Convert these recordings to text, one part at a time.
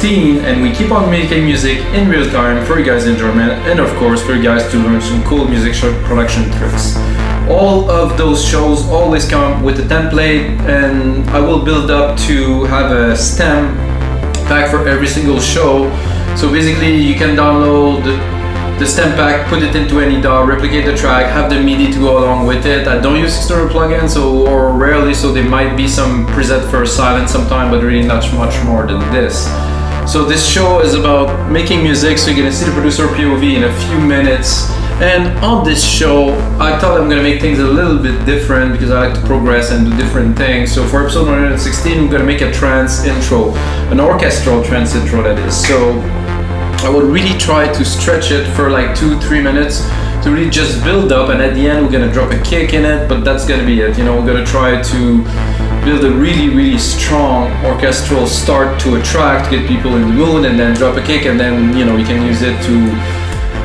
2016, and we keep on making music in real time for you guys' enjoyment, and of course for you guys to learn some cool music production tricks. All of those shows always come with a template, and I will build up to have a stem pack for every single show. So basically you can download the stem pack, put it into any DAW, replicate the track, have the MIDI to go along with it. I don't use external plugins or rarely, so there might be some preset for silence sometime, but really not much more than this. So this show is about making music, so you're gonna see the producer POV in a few minutes. And on this show, I thought I'm gonna make things a little bit different because I like to progress and do different things. So for episode 116, we're gonna make a trance intro, an orchestral trance intro that is. So I would really try to stretch it for like 2-3 minutes to really just build up, and at the end we're gonna drop a kick in it, but that's gonna be it. You know, we're gonna try to build a really strong orchestral start to a track to get people in the mood, and then drop a kick, and then, you know, you can use it to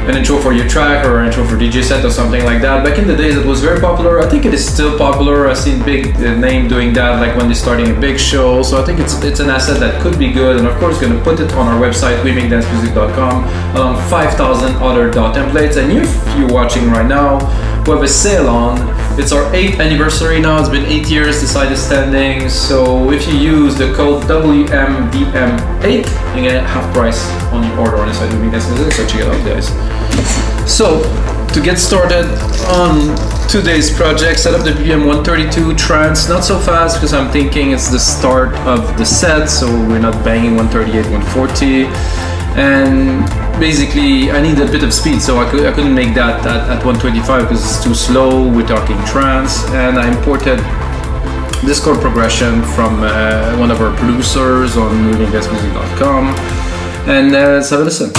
an intro for your track or an intro for DJ set or something like that. Back in the days it was very popular. I think it is still popular. I've seen big name doing that, like when they're starting a big show. So I think it's an asset that could be good, and of course gonna put it on our website wemakdancemusic.com along 5,000 other DAW templates. And if you're watching right now, we have a sale on. It's our 8th anniversary now. It's been 8 years, the site is standing. So if you use the code WMDM8, you get half price on your order on the site of Wemak Dance Music, so check it out, guys. So to get started on today's project, set up the BPM 132 trance, not so fast because I'm thinking it's the start of the set, so we're not banging 138, 140. And basically I need a bit of speed, so I couldn't make that at 125 because it's too slow. We're talking trance, and I imported this chord progression from one of our producers on wemakdancemusic.com, and let's have a listen.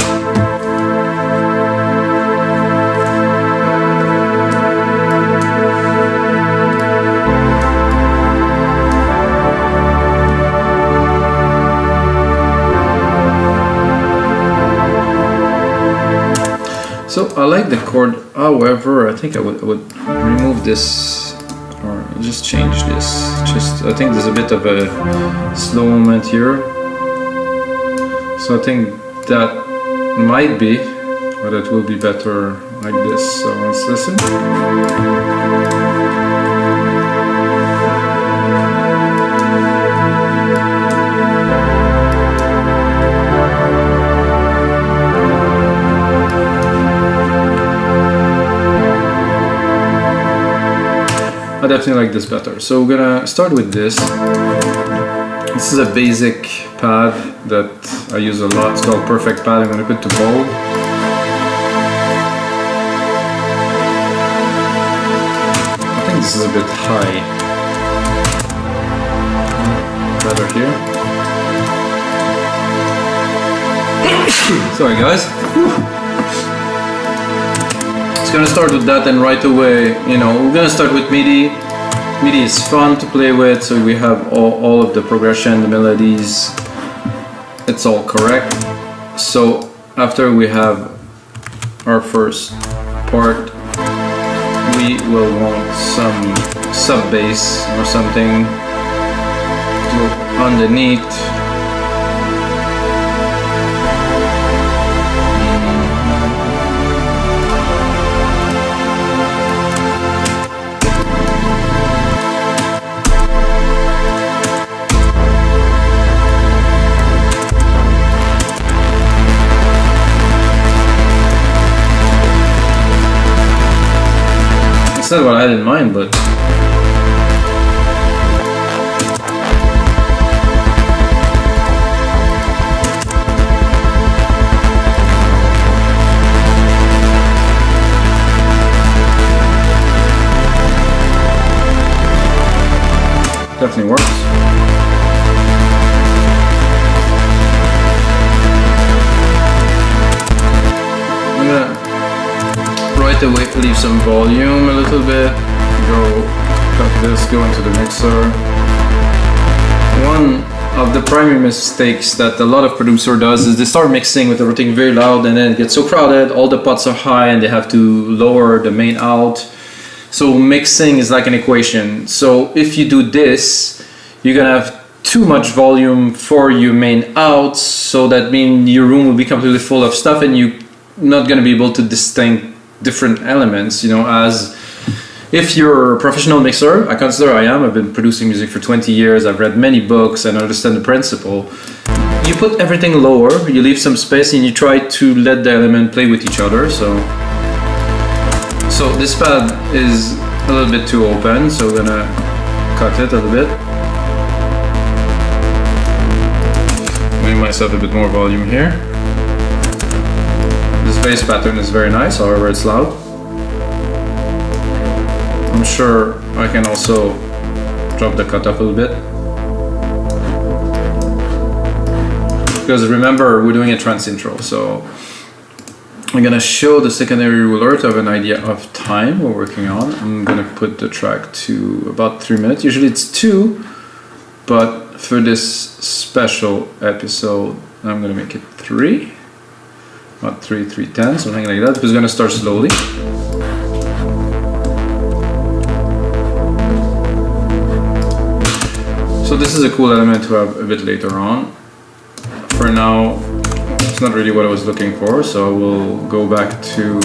So I like the chord, however, I think I would remove this or just change this. I think there's a bit of a slow moment here. So I think that might be, but it will be better like this. So let's listen. I definitely like this better. So we're gonna start with this. This is a basic pad that I use a lot. It's called Perfect Pad. I'm gonna put to bold. I think this is a bit high. Better here. Sorry guys. Gonna start with that, and right away, you know, we're gonna start with MIDI. MIDI is fun to play with, so we have all of the progression, the melodies, it's all correct. So after we have our first part, we will want some sub bass or something to underneath. That's not what I had in mind, but definitely works. I'm gonna right away leave some volume a little bit, cut this, go into the mixer. One of the primary mistakes that a lot of producer does is they start mixing with everything very loud, and then it gets so crowded, all the pots are high and they have to lower the main out. So mixing is like an equation. So if you do this, you're gonna have too much volume for your main outs, so that means your room will be completely full of stuff and you're not going to be able to distinct different elements, you know. As if you're a professional mixer, I consider I am, I've been producing music for 20 years, I've read many books and understand the principle. You put everything lower, you leave some space and you try to let the element play with each other. So this pad is a little bit too open, so we're gonna cut it a little bit. Give myself a bit more volume here. This bass pattern is very nice, however it's loud. I'm sure I can also drop the cutoff a little bit. Because remember, we're doing a trance intro, so I'm gonna show the secondary ruler to have an idea of time we're working on. I'm gonna put the track to about 3 minutes. Usually it's 2, but for this special episode, I'm gonna make it 3. About 3:10, something like that, because we're gonna start slowly. So this is a cool element to have a bit later on. For now, it's not really what I was looking for, so we'll go back to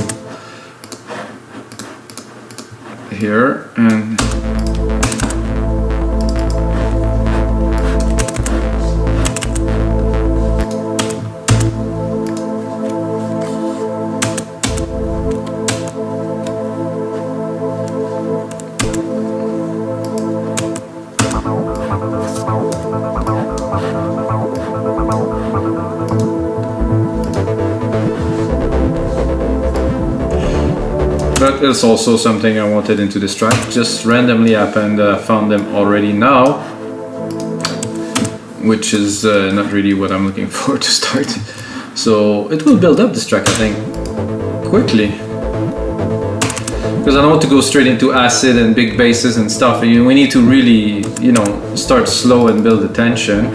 here and that is also something I wanted into this track. Just randomly happened, found them already now, which is not really what I'm looking for to start. So it will build up this track, I think, quickly. Because I don't want to go straight into acid and big basses and stuff. We need to really, you know, start slow and build the tension.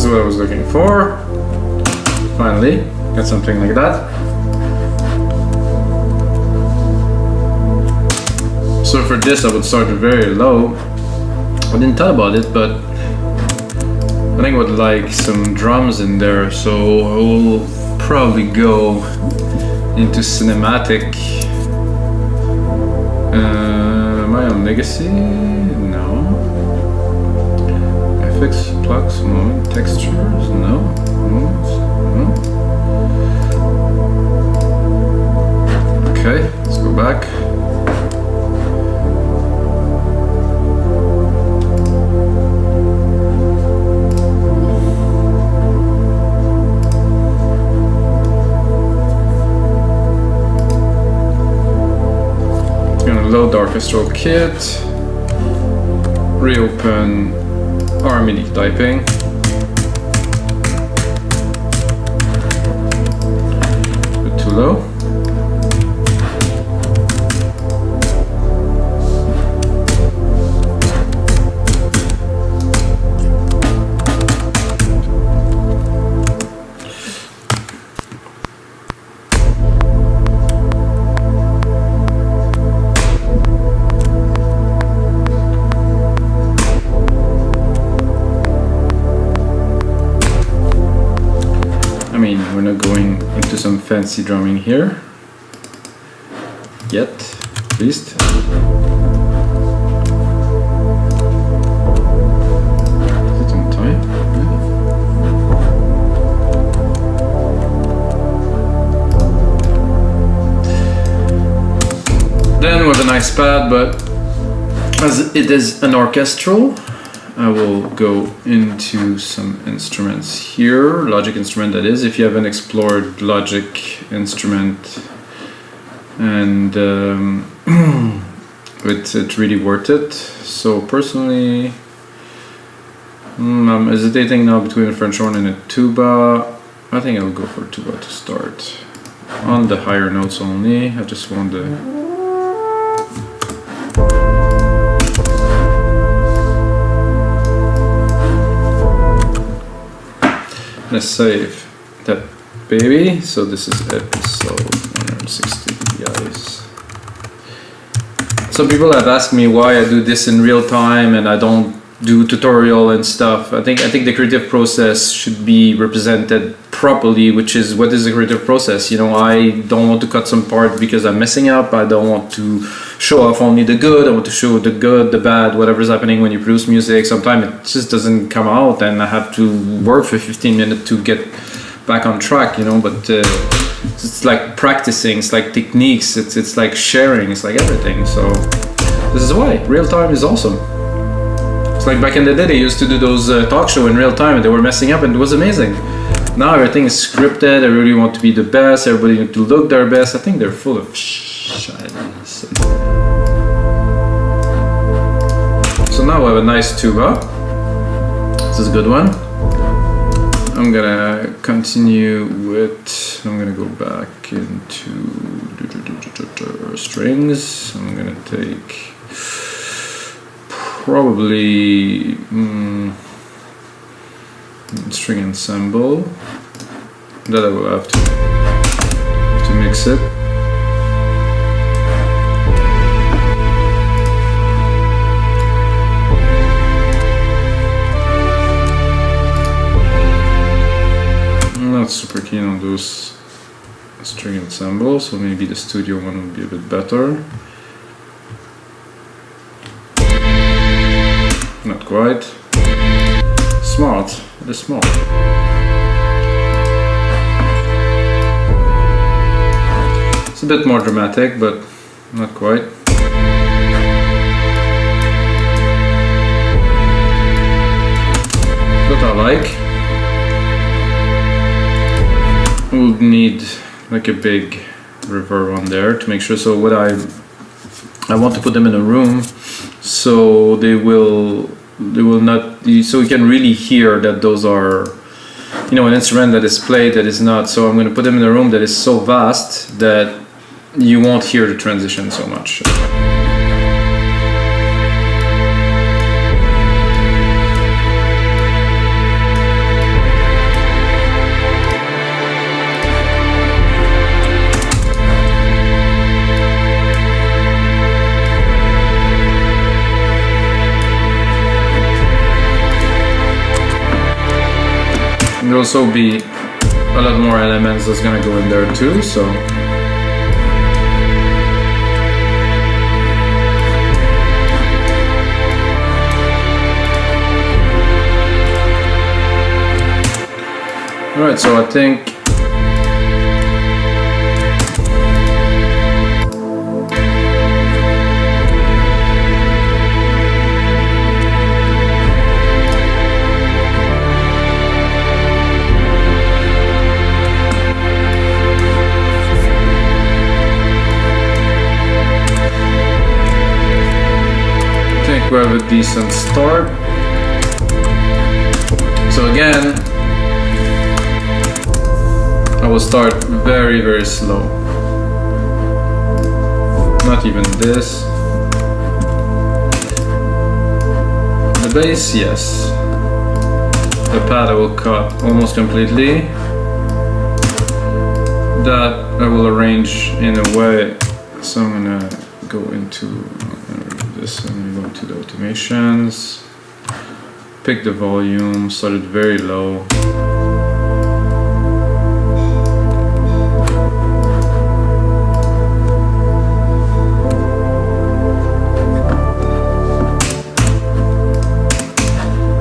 What I was looking for. Finally, got something like that. So for this, I would start very low. I didn't thought about it, but I think I would like some drums in there. So I will probably go into cinematic. Am I on Legacy? No. Effects, plugs, moment, textures, no. Moves, no. Okay, let's go back. Gonna load the orchestral kit, reopen our MIDI typing. Bit too low. We're not going into some fancy drumming here yet, at least. Is it on time? Yeah. Then with a nice pad, but as it is an orchestral, I will go into some instruments here, Logic instrument that is. If you haven't explored Logic instrument, and it's really worth it. So personally, I'm hesitating now between a French horn and a tuba. I think I'll go for tuba to start. On the higher notes only. I just want the... Let's save that baby. So this is episode 160, guys. Some people have asked me why I do this in real time and I don't do tutorial and stuff. I think the creative process should be represented properly, which is what is the creative process. You know, I don't want to cut some part because I'm messing up. I don't want to show off only the good. I want to show the good, the bad, whatever's happening when you produce music. Sometimes it just doesn't come out and I have to work for 15 minutes to get back on track, you know, but it's like practicing, it's like techniques, it's like sharing, it's like everything. So this is why real time is awesome. It's like back in the day they used to do those talk show in real time and they were messing up and it was amazing. Now everything is scripted, everybody wants to be the best, everybody wants to look their best. I think they're full of shit. So now I have a nice tuba. This is a good one. I'm gonna continue with, I'm gonna go back into strings. I'm gonna take probably string ensemble. That I will have to mix it. I'm not super keen on those string ensembles, so maybe the studio one would be a bit better. Not quite. Smart. It is smart. It's a bit more dramatic, but not quite. But I like. We'll need like a big reverb on there to make sure. So what I want to put them in a room so they will not, so you can really hear that those are, you know, an instrument that is played that is not. So I'm going to put them in a room that is so vast that you won't hear the transition so much. There'll also be a lot more elements that's gonna go in there too, so alright, so I think we have a decent start. So again, I will start very, very slow. Not even this. The bass, yes. The pad I will cut almost completely. That I will arrange in a way. So I'm gonna go into this and go to the automations. Pick the volume, start it very low.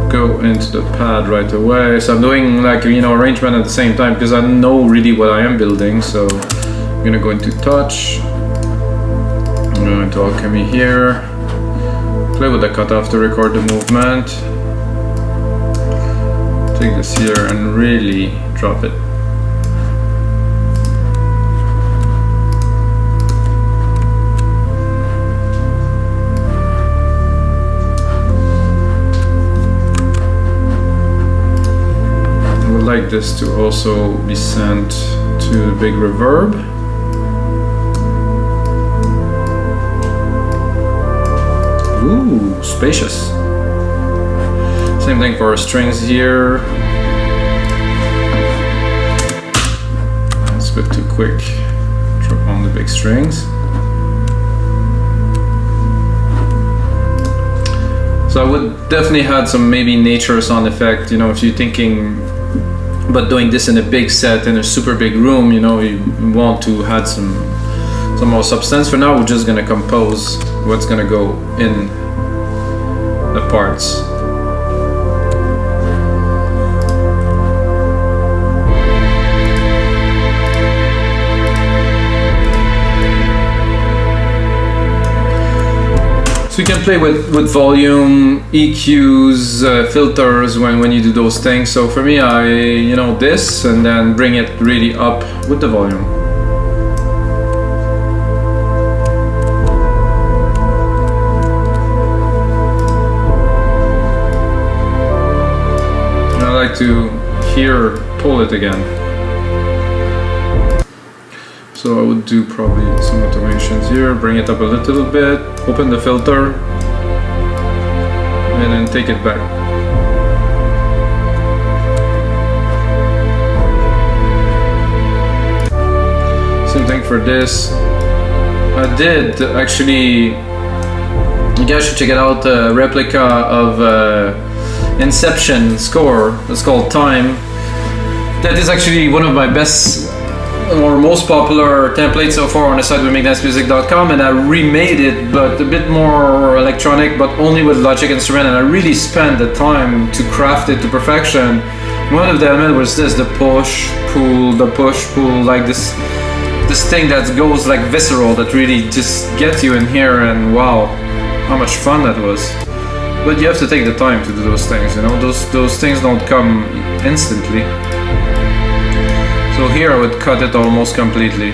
Go into the pad right away. So I'm doing like, you know, arrangement at the same time because I know really what I am building. So I'm gonna go into touch. I'm going to Alchemy here. Play with the cutoff to record the movement. Take this here and really drop it. this to also be sent to the big reverb. Ooh, spacious. Same thing for our strings here. It's a bit too quick. Drop on the big strings. So I would definitely add some maybe nature sound effect, you know, if you're thinking about doing this in a big set in a super big room, you know, you want to add some more substance. For now, we're just gonna compose what's gonna go in the parts. So you can play with volume, EQs, filters when you do those things. So for me, you know, this, and then bring it really up with the volume. And I like to hear, pull it again. So I would do probably some automations here, bring it up a little bit, open the filter, and then take it back. Same thing for this. I did actually, you guys should check it out, a replica of Inception score. It's called Time. That is actually one of my best or most popular templates so far on the site with MakeDanceMusic.com, and I remade it, but a bit more electronic, but only with Logic instrument, and I really spent the time to craft it to perfection. One of the elements was this, the push, pull, like this thing that goes like visceral, that really just gets you in here, and wow, how much fun that was. But you have to take the time to do those things, you know, those things don't come instantly. So here I would cut it almost completely.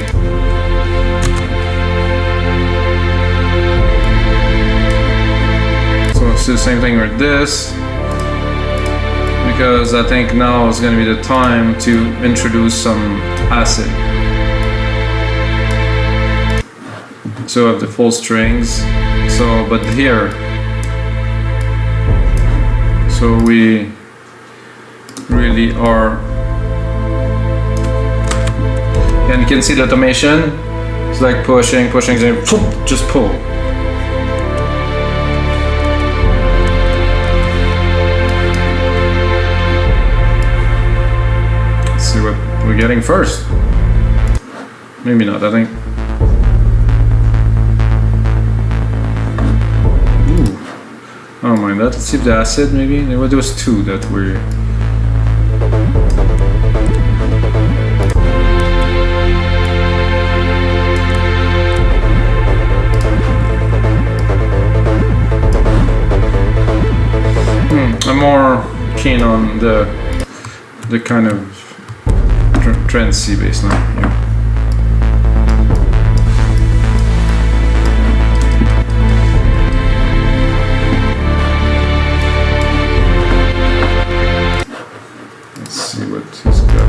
So let's do the same thing with this, because I think now is going to be the time to introduce some acid. So I have the full strings, so but here, so we really are. And you can see the automation. It's like pushing, just pull. Let's see what we're getting first. Maybe not, I think. Ooh. I don't mind that. Let's see if the acid maybe. There was two that were. I'm more keen on the kind of trancey bass line here. Let's see what he's got.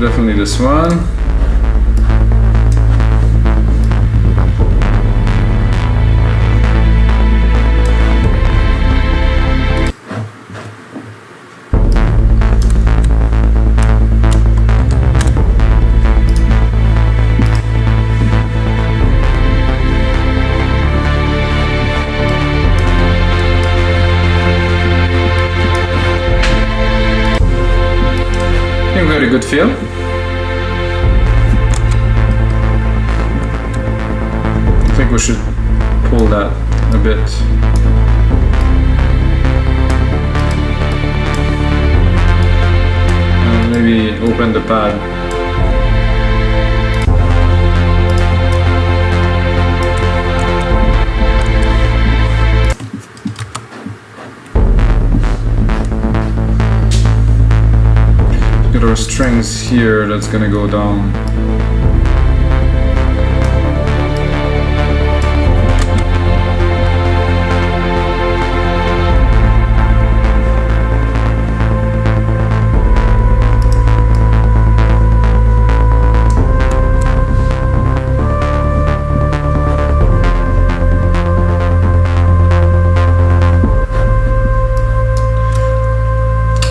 Definitely this one. I think we got a good feel. I think we should pull that a bit. Maybe pad. There are strings here that's gonna go down.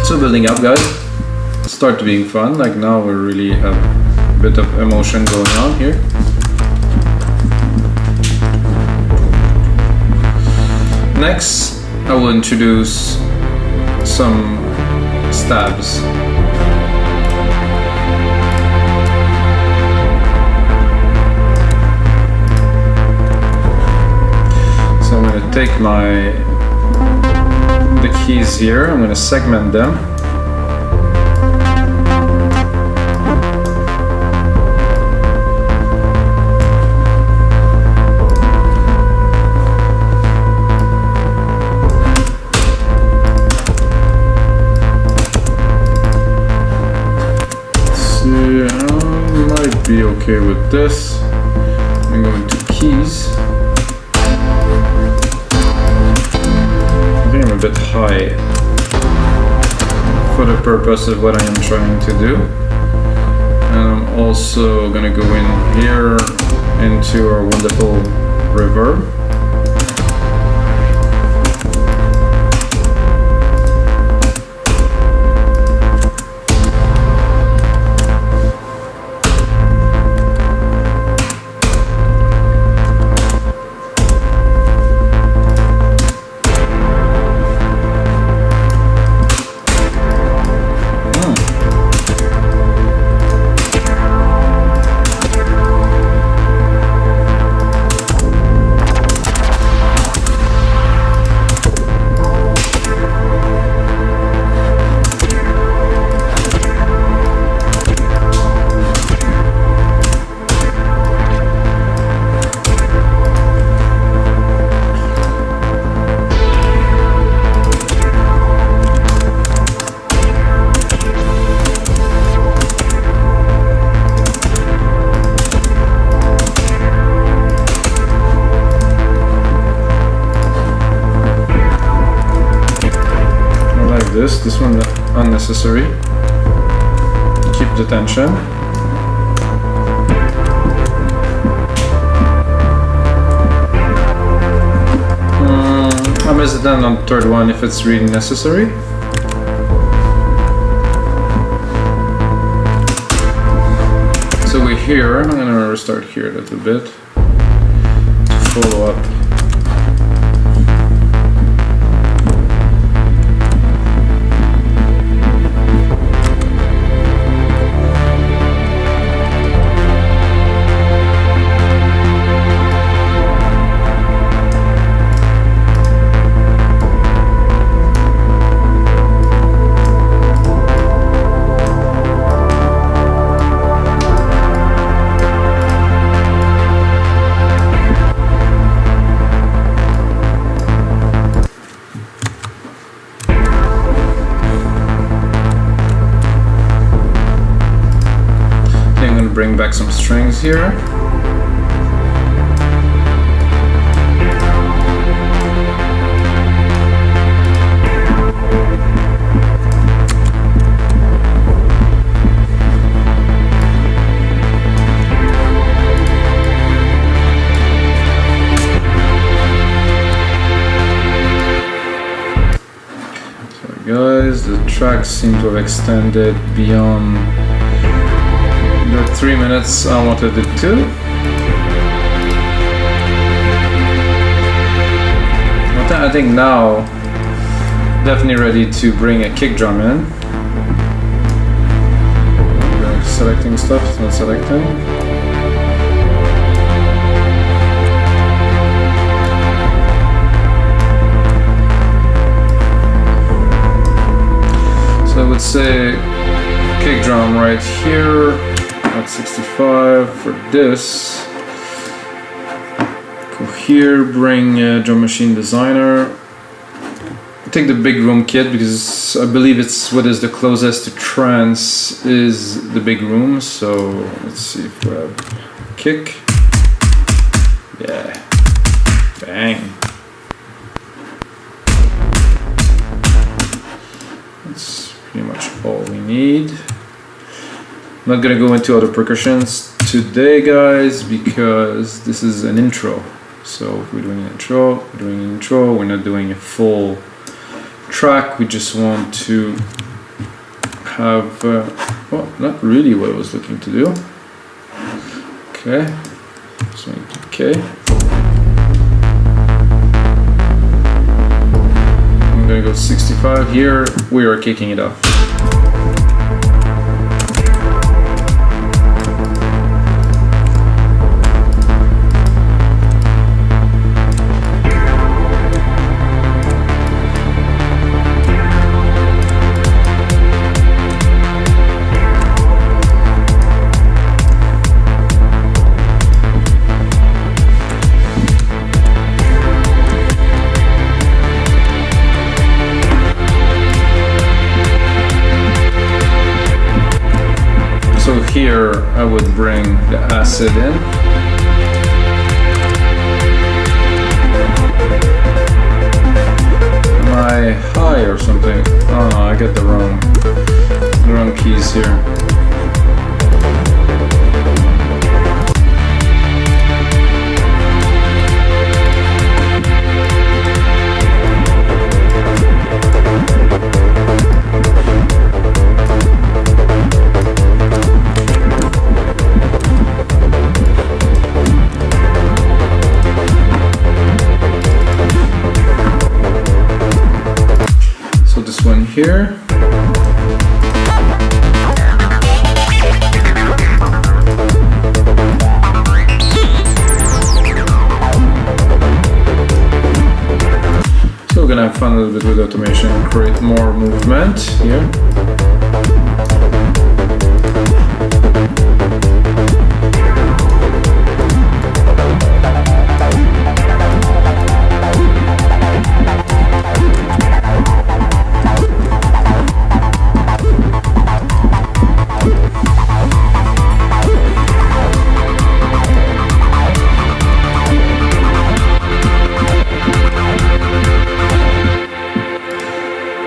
So building up, guys. Start being fun. Like now we really have a bit of emotion going on here. Next, I will introduce some stabs. So I'm going to take the keys here, I'm going to segment them. Be okay with this. I'm going to keys. I think I'm a bit high for the purpose of what I am trying to do. And I'm also gonna go in here into our wonderful reverb. This one unnecessary. Keep the tension. I'm hesitant on the third one if it's really necessary. So we're here. I'm gonna restart here a little bit to follow up. Bring back some strings here. So guys, the tracks seem to have extended beyond the 3 minutes I wanted it to. I think now definitely ready to bring a kick drum in. Selecting stuff, it's not selecting. So I would say kick drum right here at 65 for this. Go here, bring Drum Machine Designer. Take the big room kit because I believe it's what is the closest to trance is the big room. So let's see if we have kick. Yeah, bang. That's pretty much all we need. I'm not gonna go into other percussions today, guys, because this is an intro. So if we're doing an intro, we're doing an intro. We're not doing a full track. We just want to have well, not really what I was looking to do. Okay, so okay, I'm gonna go 65 here. We are kicking it up. Here I would bring the acid in. Am I high or something? Oh no, I got the wrong keys here. Here. So we're gonna have fun a little bit with automation and create more movement here.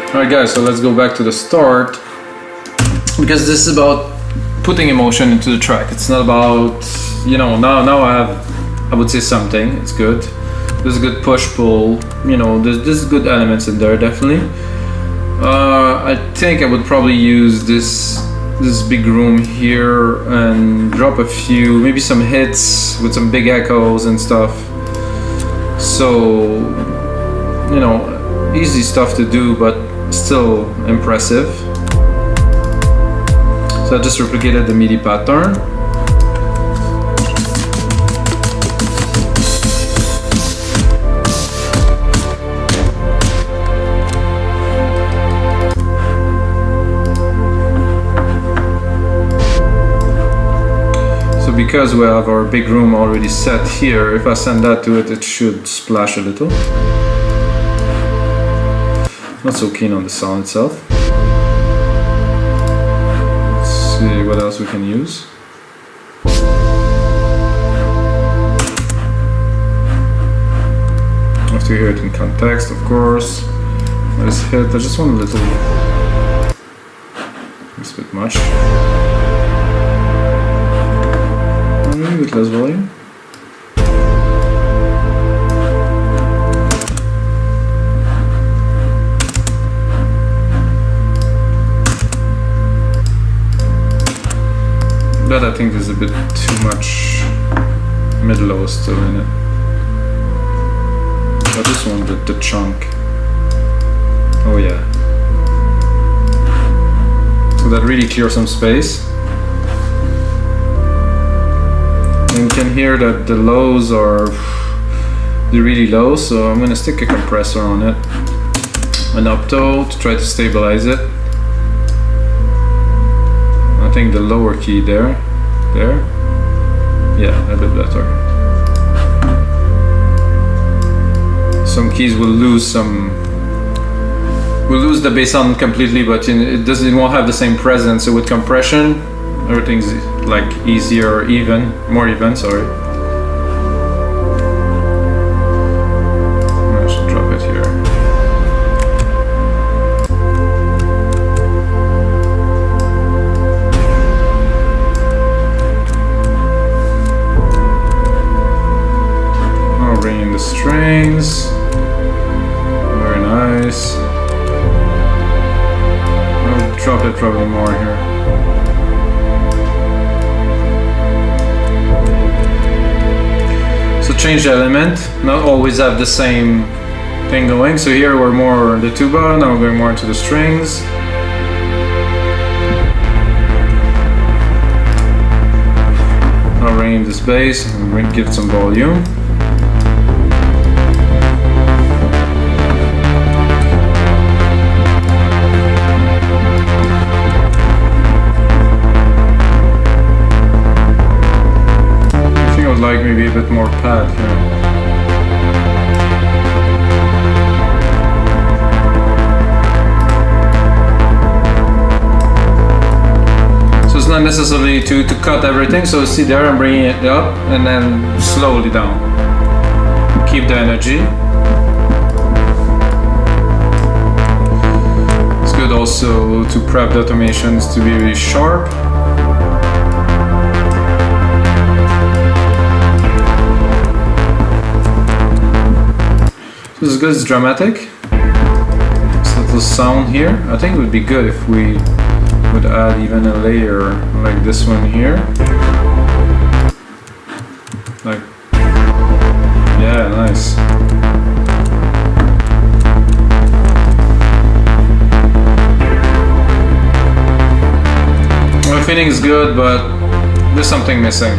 Alright guys, so let's go back to the start, because this is about putting emotion into the track. It's not about, you know, now I would say something, it's good. There's a good push-pull, you know, there's good elements in there, definitely. I think I would probably use this big room here and drop a few, maybe some hits with some big echoes and stuff. So, you know, easy stuff to do, but still impressive. So I just replicated the MIDI pattern. So because we have our big room already set here, if I send that to it, it should splash a little. Not so keen on the sound itself. Let's see what else we can use. Have to hear it in context, of course. Nice hit. I just want a little. It's a bit much. Maybe with less volume. That I think there's a bit too much mid-low still in it. I just want the chunk. Oh yeah. So that really clears some space. And you can hear that the lows are really low, so I'm gonna stick a compressor on it. An opto to try to stabilize it. think the lower key there. Yeah, a bit better. Some keys will lose the bass sound completely, but it won't have the same presence. So with compression, everything's like easier, more even. Sorry. I should drop it here. I'll bring in the strings. Very nice. I'll drop it probably more here. So change the element, not always have the same thing going. So here we're more the tuba, now we're going more into the strings. I'll bring in this bass and give it some volume. Like maybe a bit more pad here. So it's not necessarily to cut everything. So see there, I'm bringing it up and then slowly down. Keep the energy. It's good also to prep the automations to be really sharp. This is good, it's dramatic. This little sound here. I think it would be good if we would add even a layer like this one here. Like, yeah, nice. My feeling is good, but there's something missing.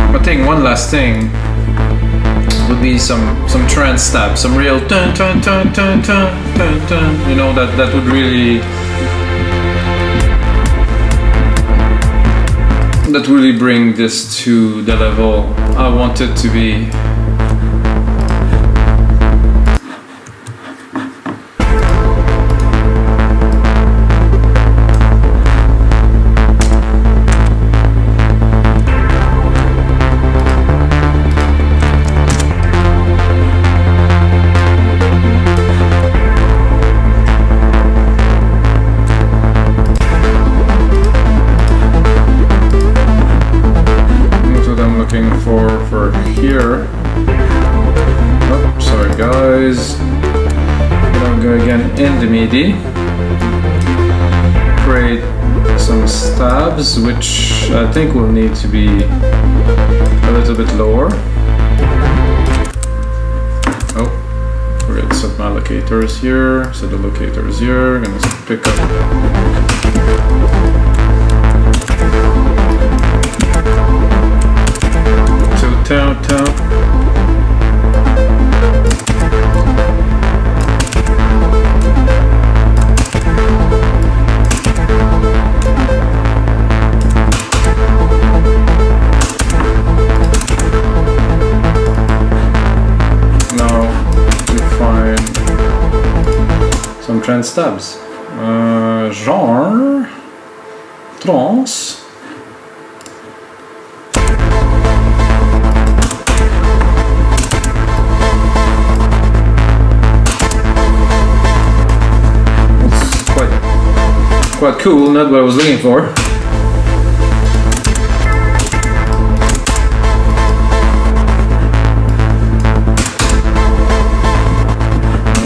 I think one last thing would be some trance stab, some real dun dun dun dun dun dun dun. You know, that would really bring this to the level I want it to be. For here. Oh, sorry guys. I'm going again in the MIDI. Create some stabs, which I think will need to be a little bit lower. Oh, forget to set my locators here. Set the locators here. I'm gonna pick up. Tone. Now we find some trance stabs. Genre trance. Quite cool, not what I was looking for.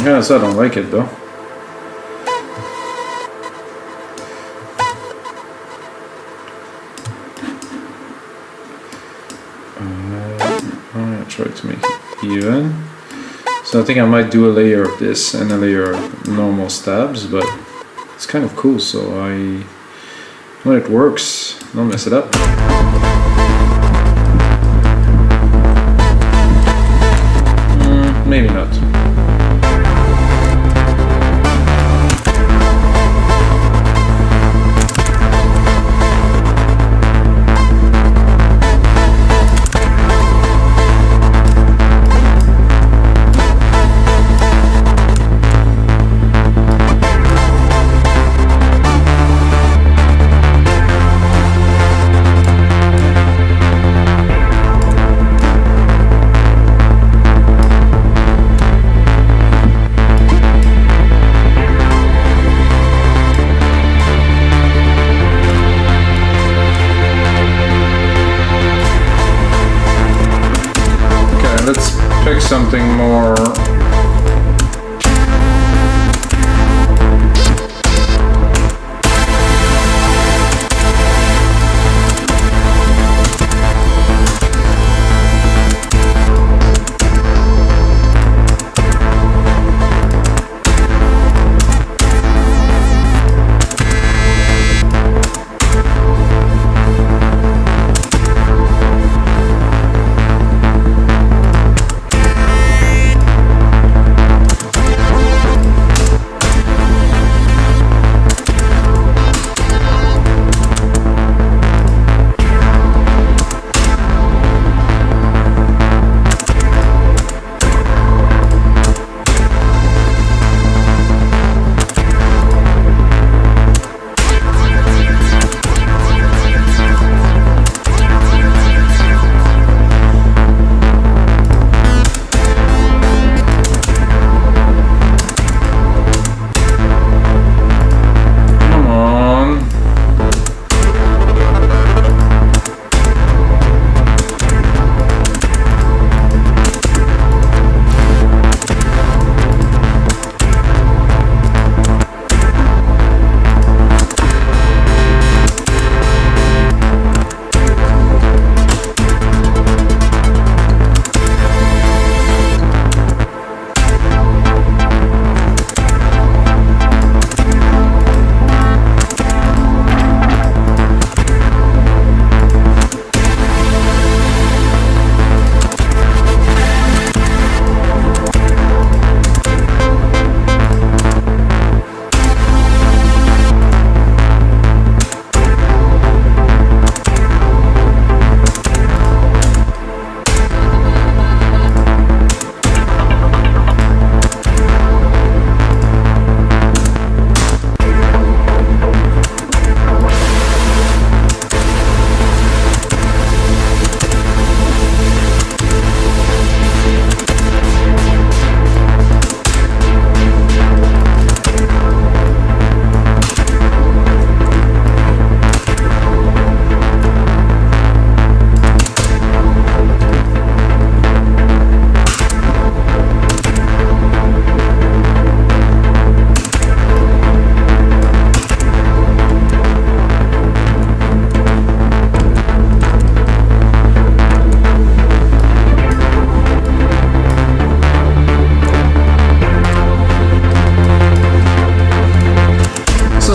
Yeah, so I don't like it though. I'm gonna try to make it even. So I think I might do a layer of this and a layer of normal stabs, but it's kind of cool, so when it works, don't mess it up. Maybe not. pick something more.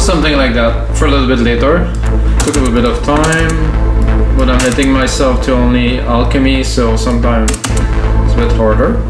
Something like that for a little bit later. Took a little bit of time, but I'm hitting myself to only Alchemy, so sometimes it's a bit harder.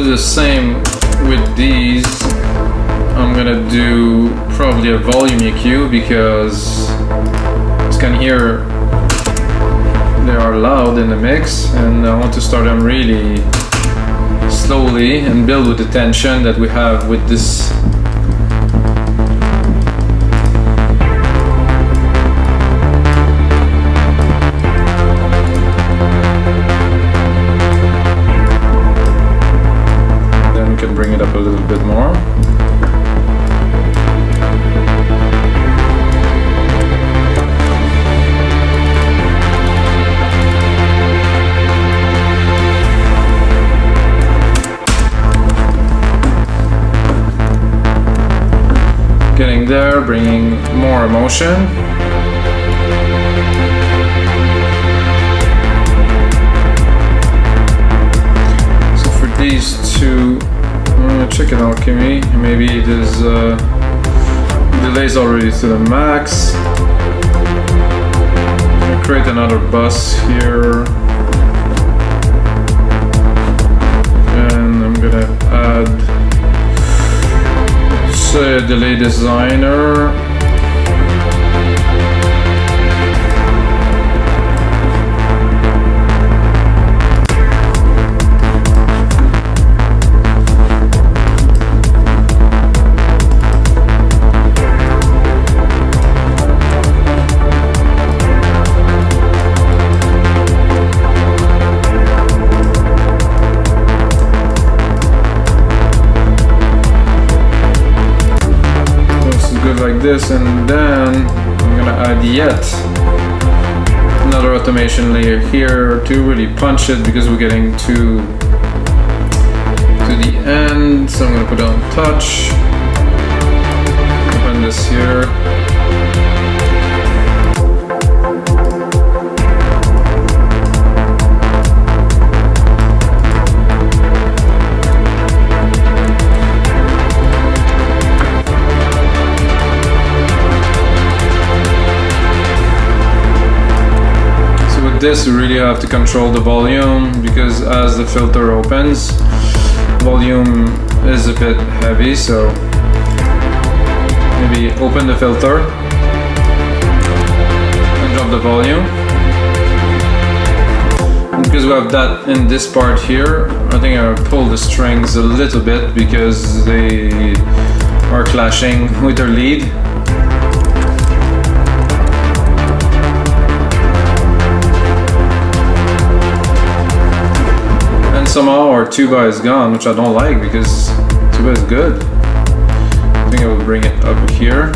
The same with these. I'm gonna do probably a volume EQ because as you can hear they are loud in the mix, and I want to start them really slowly and build with the tension that we have with this. Bring it up a little bit more. Getting there, bringing more emotion. So for these two, check it out, Alchemy. Maybe there's delays already to the max. I'll create another bus here, and I'm gonna add, say, a delay designer. this, and then I'm gonna add yet another automation layer here to really punch it, because we're getting to the end. So I'm gonna put on touch, open this here. This you really have to control the volume, because as the filter opens, volume is a bit heavy, so maybe open the filter and drop the volume. And because we have that in this part here, I think I'll pull the strings a little bit because they are clashing with their lead. Somehow our tuba is gone, which I don't like, because tuba is good. I think I will bring it up here.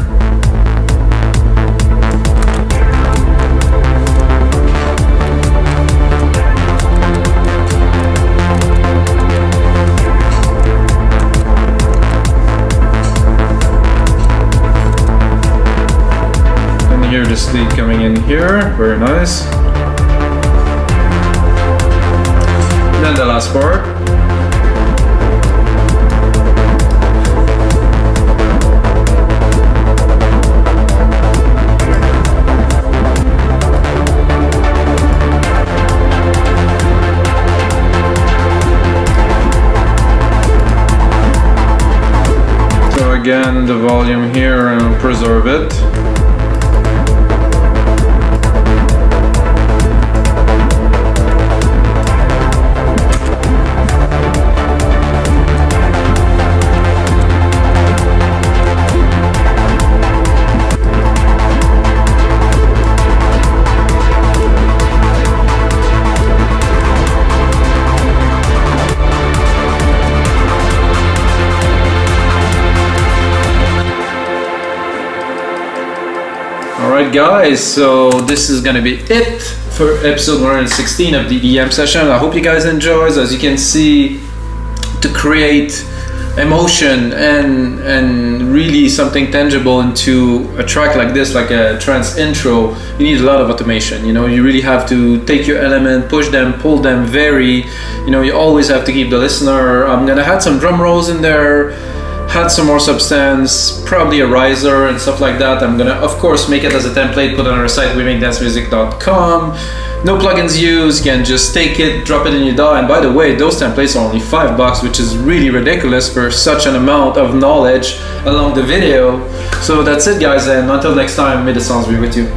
And hear this lead coming in here, very nice. And the last part. So again, the volume here, and I'll preserve it. Alright guys, so this is gonna be it for episode 116 of the EM session. I hope you guys enjoyed. As you can see, to create emotion and really something tangible into a track like this, like a trance intro, you need a lot of automation. You know, you really have to take your element, push them, pull them, vary. You know, you always have to keep the listener. I'm gonna add some drum rolls in there, had some more substance, probably a riser and stuff like that. I'm gonna, of course, make it as a template, put it on our site, wemakedancemusic.com. No plugins used, you can just take it, drop it in your DAW. And by the way, those templates are only $5, which is really ridiculous for such an amount of knowledge along the video. So that's it guys, and until next time, may the sounds be with you.